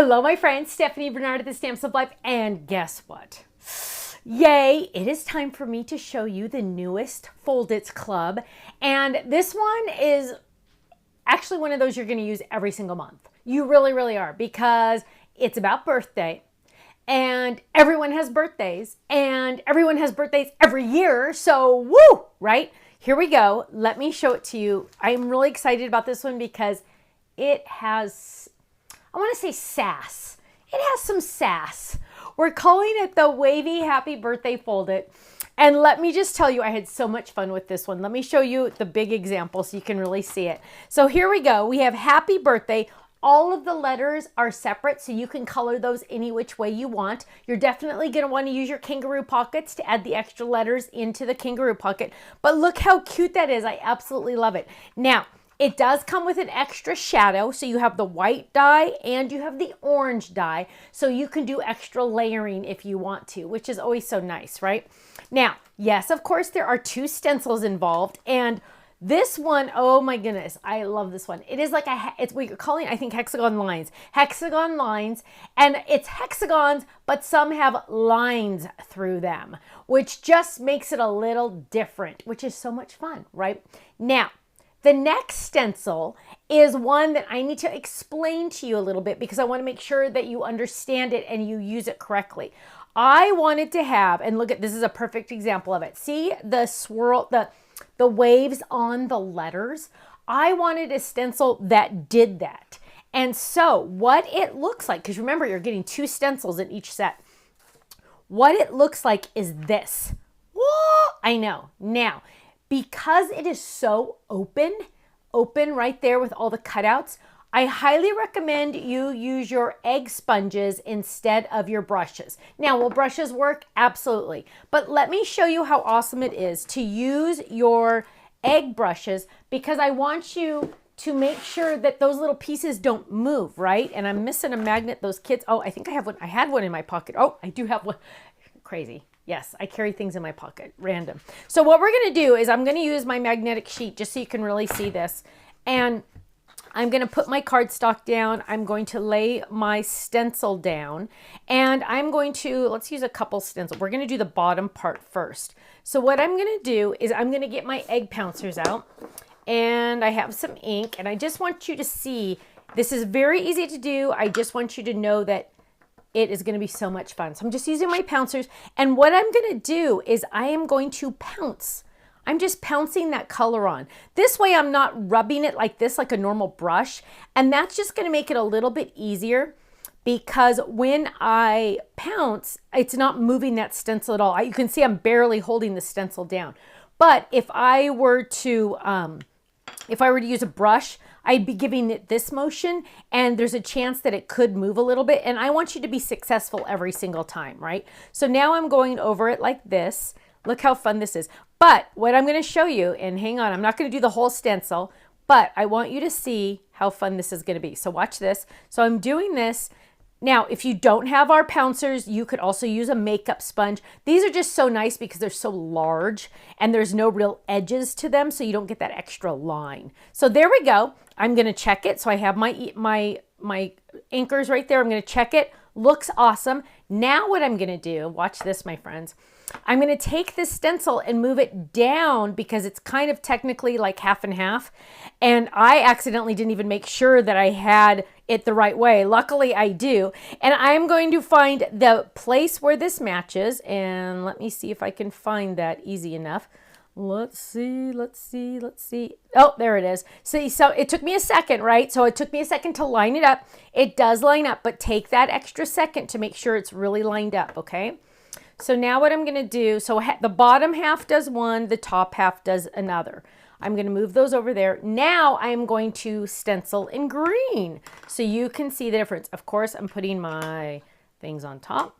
Hello, my friend, Stephanie Bernard at the Stamps of Life, and guess what? Yay, it is time for me to show you the newest Fold Its Club, and this one is actually one of those you're going to use every single month. You really, really are, because it's about birthday, and everyone has birthdays, and everyone has birthdays every year, so woo, right? Here we go. Let me show it to you. I'm really excited about this one because it has, I want to say sass. It has some sass. We're calling it the Wavy Happy Birthday Fold It. And let me just tell you, I had so much fun with this one. Let me show you the big example so you can really see it. So here we go. We have Happy Birthday. All of the letters are separate, so you can color those any which way you want. You're definitely going to want to use your kangaroo pockets to add the extra letters into the kangaroo pocket. But look how cute that is. I absolutely love it. Now, it does come with an extra shadow, so you have the white die and you have the orange die, so you can do extra layering if you want to, which is always so nice, right? Now, yes, of course, there are two stencils involved, and this one, oh my goodness, I love this one. It is like it's what you're calling, I think, Hexagon Lines. Hexagon Lines, and it's hexagons, but some have lines through them, which just makes it a little different, which is so much fun, right? Now, the next stencil is one that I need to explain to you a little bit because I want to make sure that you understand it and you use it correctly. I wanted to have, and look at, this is a perfect example of it. See the swirl, the waves on the letters? I wanted a stencil that did that. And so what it looks like, because remember, you're getting two stencils in each set. What it looks like is this. Whoa, I know. Now, because it is so open right there with all the cutouts, I highly recommend you use your egg sponges instead of your brushes. Now, will brushes work? Absolutely. But let me show you how awesome it is to use your egg brushes, because I want you to make sure that those little pieces don't move, right? And I'm missing a magnet. Those kids, oh, I think I have one. I had one in my pocket. Oh, I do have one. Crazy. Yes, I carry things in my pocket, random. So what we're going to do is I'm going to use my magnetic sheet just so you can really see this. And I'm going to put my cardstock down. I'm going to lay my stencil down. And I'm going to, let's use a couple stencils. We're going to do the bottom part first. So what I'm going to do is I'm going to get my egg pouncers out. And I have some ink. And I just want you to see, this is very easy to do. I just want you to know that it is going to be so much fun. So I'm just using my pouncers. And what I'm going to do is I am going to pounce. I'm just pouncing that color on. This way I'm not rubbing it like this, like a normal brush. And that's just going to make it a little bit easier, because when I pounce, it's not moving that stencil at all. You can see I'm barely holding the stencil down. But if I were to use a brush, I'd be giving it this motion, and there's a chance that it could move a little bit. And I want you to be successful every single time, right? So now I'm going over it like this. Look how fun this is. But what I'm going to show you, and hang on, I'm not going to do the whole stencil, but I want you to see how fun this is going to be. So watch this. So I'm doing this. Now, if you don't have our pouncers, you could also use a makeup sponge. These are just so nice because they're so large and there's no real edges to them, so you don't get that extra line. So there we go. I'm going to check it. So I have my anchors right there. I'm going to check it. Looks awesome. Now what I'm going to do, watch this, my friends. I'm going to take this stencil and move it down because it's kind of technically like half and half. And I accidentally didn't even make sure that I had it the right way. Luckily I do. And I'm going to find the place where this matches. And let me see if I can find that easy enough. Let's see. Oh, there it is. See, so it took me a second, right? So it took me a second to line it up. It does line up, but take that extra second to make sure it's really lined up, okay? So now what I'm going to do, so the bottom half does one, the top half does another. I'm going to move those over there. Now I'm going to stencil in green so you can see the difference. Of course, I'm putting my things on top.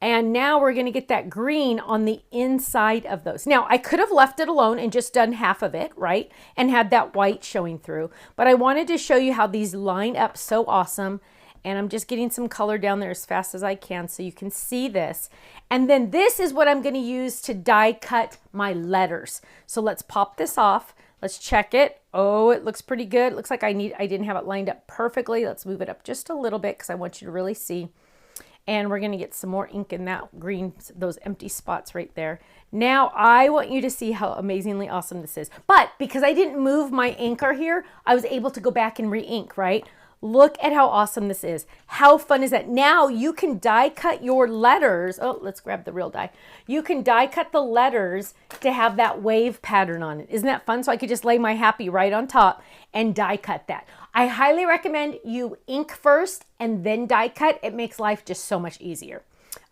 And now we're going to get that green on the inside of those. Now, I could have left it alone and just done half of it, right? And had that white showing through. But I wanted to show you how these line up so awesome. And I'm just getting some color down there as fast as I can so you can see this. And then this is what I'm going to use to die cut my letters. So let's pop this off. Let's check it. Oh, it looks pretty good. It looks like I didn't have it lined up perfectly. Let's move it up just a little bit because I want you to really see. And we're going to get some more ink in that green, those empty spots right there. Now I want you to see how amazingly awesome this is. But because I didn't move my inker here, I was able to go back and re-ink, right? Look at how awesome this is. How fun is that? Now you can die cut your letters. Oh, let's grab the real die. You can die cut the letters to have that wave pattern on it. Isn't that fun? So I could just lay my happy right on top and die cut that. I highly recommend you ink first and then die cut. It makes life just so much easier.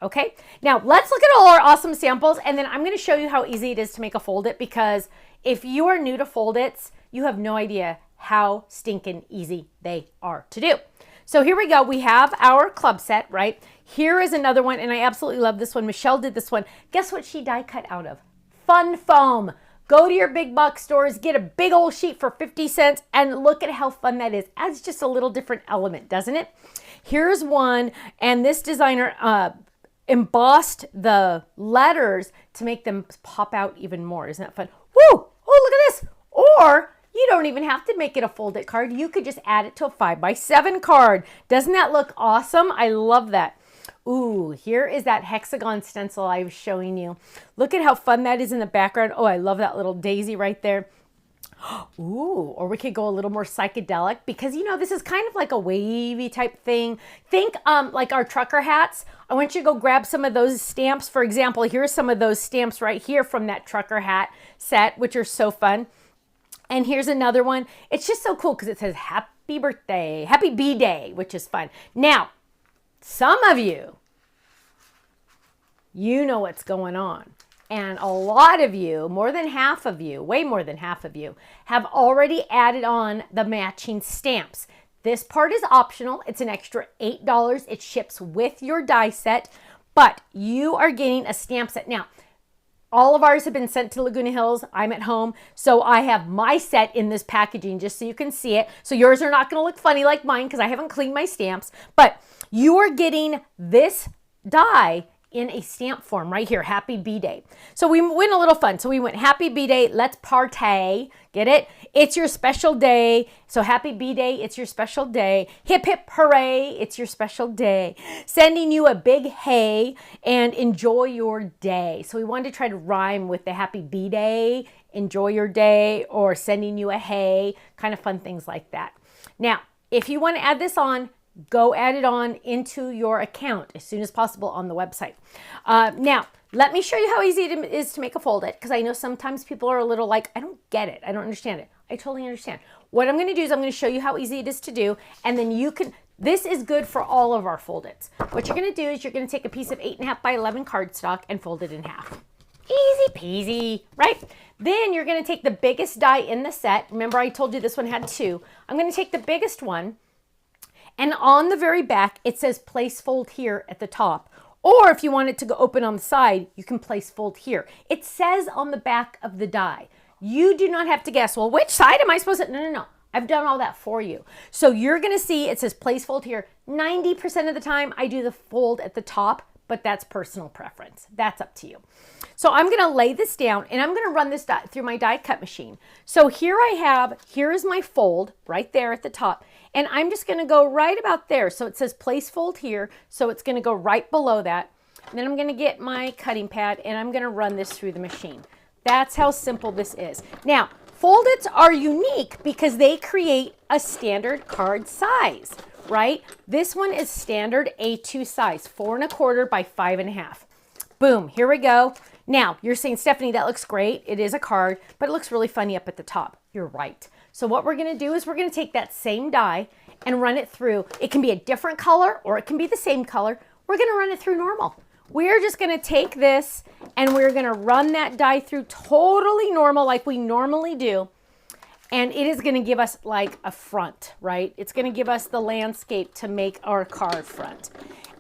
Okay, now let's look at all our awesome samples, and then I'm going to show you how easy it is to make a fold it, because if you are new to fold its, you have no idea how stinking easy they are to do. So here we go. We have our club set, right? Here is another one, and I absolutely love this one. Michelle did this one. Guess what she die cut out of? Fun foam. Go to your big box stores, get a big old sheet for 50 cents, and look at how fun that is. Adds just a little different element, doesn't it? Here's one, and this designer embossed the letters to make them pop out even more. Isn't that fun? Woo! Oh, look at this. Or you don't even have to make it a fold-it card. You could just add it to a 5x7 card. Doesn't that look awesome? I love that. Ooh, here is that hexagon stencil I was showing you. Look at how fun that is in the background. Oh, I love that little daisy right there. Ooh, or we could go a little more psychedelic, because you know this is kind of like a wavy type thing. Think like our trucker hats. I want you to go grab some of those stamps. For example, here's some of those stamps right here from that trucker hat set, which are so fun. And here's another one. It's just so cool because it says happy birthday, happy B-day, which is fun. Now, some of you know what's going on. And a lot of you, more than half of you, way more than half of you, have already added on the matching stamps. This part is optional. It's an extra $8. It ships with your die set, but you are getting a stamp set. Now, all of ours have been sent to Laguna Hills. I'm at home, so I have my set in this packaging just so you can see it. So yours are not going to look funny like mine because I haven't cleaned my stamps, but you are getting this die in a stamp form right here, happy B-day. So we went a little fun. So we went happy B-day, let's partay. Get it? It's your special day. So happy B-day, it's your special day. Hip hip hooray, it's your special day. Sending you a big hey and enjoy your day. So we wanted to try to rhyme with the happy B-day, enjoy your day, or sending you a hey, kind of fun things like that. Now, if you want to add this on, go add it on into your account as soon as possible on the website. Now, let me show you how easy it is to make a fold it, because I know sometimes people are a little like, I don't get it. I don't understand it. I totally understand. What I'm going to do is I'm going to show you how easy it is to do, and then you can, this is good for all of our fold its. What you're going to do is you're going to take a piece of 8.5 by 11 cardstock and fold it in half. Easy peasy, right? Then you're going to take the biggest die in the set. Remember I told you this one had 2. I'm going to take the biggest one, and on the very back, it says place fold here at the top. Or if you want it to go open on the side, you can place fold here. It says on the back of the die. You do not have to guess, well, which side am I supposed to? No. I've done all that for you. So you're going to see it says place fold here. 90% of the time, I do the fold at the top, but that's personal preference. That's up to you. So I'm going to lay this down, and I'm going to run this through my die cut machine. So here is my fold right there at the top. And I'm just going to go right about there. So it says place fold here. So it's going to go right below that. And then I'm going to get my cutting pad, and I'm going to run this through the machine. That's how simple this is. Now, fold-its are unique because they create a standard card size, right? This one is standard A2 size, 4 1/4 by 5 1/2. Boom, here we go. Now, you're saying, Stephanie, that looks great. It is a card, but it looks really funny up at the top. You're right. So what we're going to do is we're going to take that same die and run it through. It can be a different color or it can be the same color. We're going to run it through normal. We're just going to take this and we're going to run that die through totally normal like we normally do. And it is going to give us like a front, right? It's going to give us the landscape to make our card front.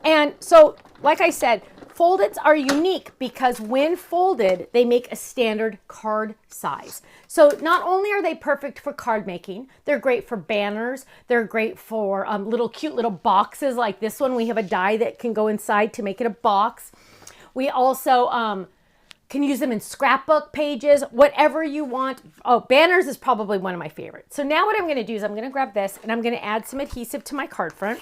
And so, like I said, fold-its are unique because when folded, they make a standard card size. So not only are they perfect for card making, they're great for banners. They're great for cute little boxes like this one. We have a die that can go inside to make it a box. We also can use them in scrapbook pages, whatever you want. Oh, banners is probably one of my favorites. So now what I'm going to do is I'm going to grab this and I'm going to add some adhesive to my card front.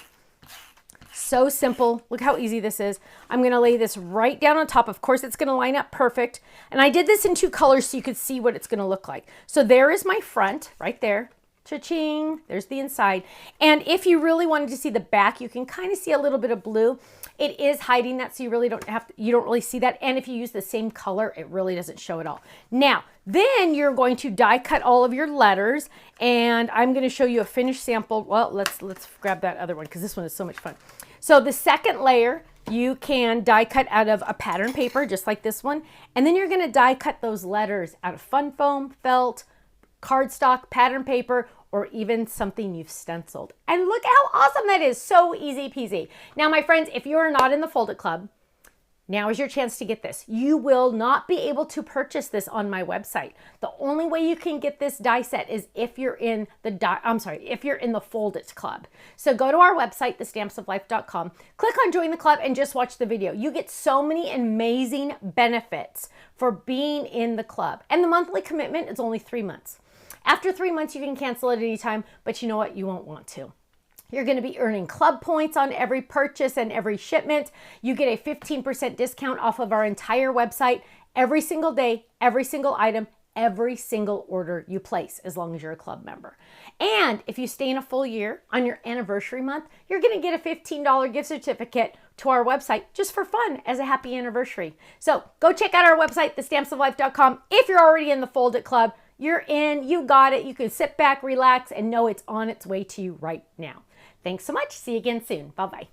So simple. Look how easy this is. I'm going to lay this right down on top. Of course, it's going to line up perfect. And I did this in 2 colors so you could see what it's going to look like. So there is my front right there. Cha-ching. There's the inside. And if you really wanted to see the back, you can kind of see a little bit of blue. It is hiding that, so you really don't have to, you don't really see that. And if you use the same color, it really doesn't show at all. Now, then you're going to die cut all of your letters, and I'm going to show you a finished sample. Well, let's grab that other one because this one is so much fun. So the second layer, you can die cut out of a pattern paper, just like this one. And then you're going to die cut those letters out of fun foam, felt, cardstock, pattern paper, or even something you've stenciled. And look how awesome that is. So easy peasy. Now, my friends, if you are not in the Fold It Club, now is your chance to get this. You will not be able to purchase this on my website. The only way you can get this die set is if you're in if you're in the Fold It Club. So go to our website, thestampsoflife.com, click on join the club and just watch the video. You get so many amazing benefits for being in the club. And the monthly commitment is only 3 months. After 3 months, you can cancel at any time, but you know what? You won't want to. You're going to be earning club points on every purchase and every shipment. You get a 15% discount off of our entire website every single day, every single item, every single order you place, as long as you're a club member. And if you stay in a full year on your anniversary month, you're going to get a $15 gift certificate to our website just for fun as a happy anniversary. So go check out our website, thestampsoflife.com. If you're already in the Fold It Club, you're in, you got it. You can sit back, relax, and know it's on its way to you right now. Thanks so much. See you again soon. Bye-bye.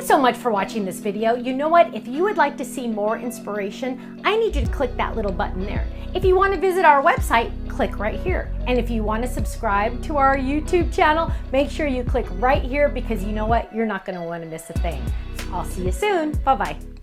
Thanks so much for watching this video. You know what? If you would like to see more inspiration, I need you to click that little button there. If you want to visit our website, click right here. And if you want to subscribe to our YouTube channel, make sure you click right here because you know what? You're not going to want to miss a thing. I'll see you soon. Bye-bye.